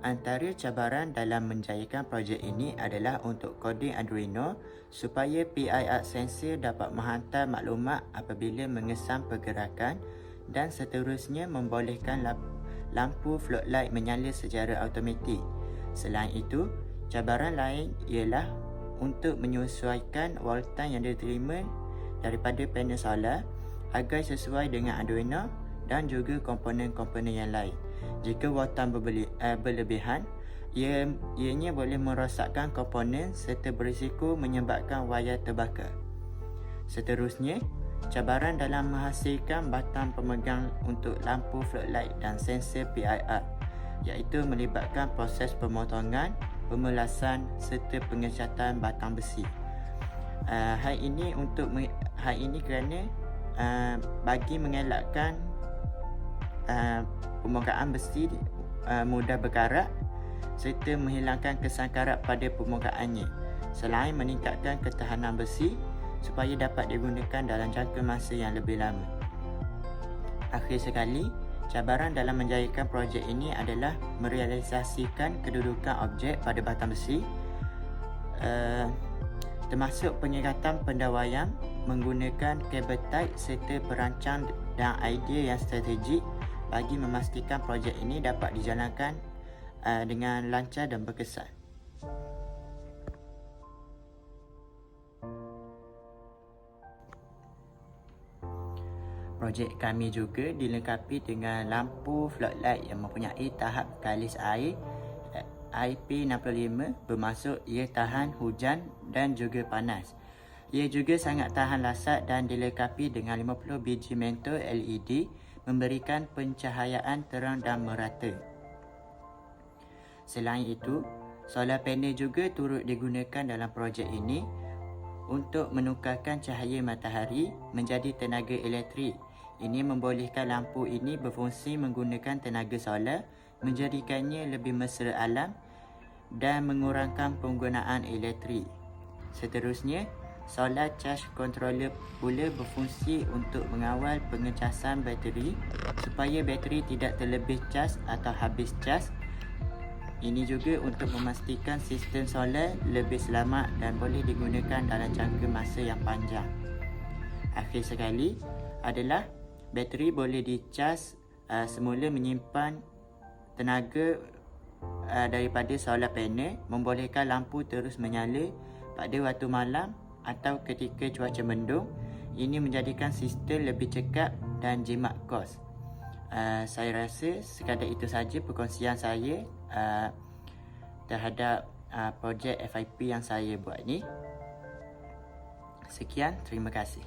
Antara cabaran dalam menjayakan projek ini adalah untuk koding Arduino supaya PIR sensor dapat menghantar maklumat apabila mengesan pergerakan dan seterusnya membolehkan lampu floodlight menyala secara automatik. Selain itu, cabaran lain ialah untuk menyesuaikan voltan yang diterima daripada panel solar agar sesuai dengan Arduino dan juga komponen-komponen yang lain. Jika voltan berlebihan, ianya boleh merosakkan komponen serta berisiko menyebabkan wayar terbakar. Seterusnya, cabaran dalam menghasilkan batang pemegang untuk lampu floodlight dan sensor PIR, iaitu melibatkan proses pemotongan, pemelasan serta pengecatan batang besi. Hal ini kerana bagi mengelakkan permukaan besi mudah berkarat serta menghilangkan kesan karat pada permukaannya, selain meningkatkan ketahanan besi supaya dapat digunakan dalam jangka masa yang lebih lama. Akhir sekali, cabaran dalam menjayakan projek ini adalah merealisasikan kedudukan objek pada batang besi, termasuk penyekatan pendawaian menggunakan kabel tight serta perancang dan idea yang strategik bagi memastikan projek ini dapat dijalankan dengan lancar dan berkesan. Projek kami juga dilengkapi dengan lampu floodlight yang mempunyai tahap kalis air IP65, bermaksud ia tahan hujan dan juga panas. Ia juga sangat tahan lasat dan dilengkapi dengan 50 biji mentol LED memberikan pencahayaan terang dan merata. Selain itu, solar panel juga turut digunakan dalam projek ini untuk menukarkan cahaya matahari menjadi tenaga elektrik. Ini membolehkan lampu ini berfungsi menggunakan tenaga solar, menjadikannya lebih mesra alam dan mengurangkan penggunaan elektrik. Seterusnya, solar charge controller pula berfungsi untuk mengawal pengecasan bateri supaya bateri tidak terlebih cas atau habis cas. Ini juga untuk memastikan sistem solar lebih selamat dan boleh digunakan dalam jangka masa yang panjang. Akhir sekali adalah bateri boleh dicas semula menyimpan tenaga daripada solar panel, membolehkan lampu terus menyala pada waktu malam atau ketika cuaca mendung. Ini menjadikan sistem lebih cekap dan jimat kos. Saya rasa sekadar itu saja perkongsian saya terhadap projek FIP yang saya buat ni. Sekian, terima kasih.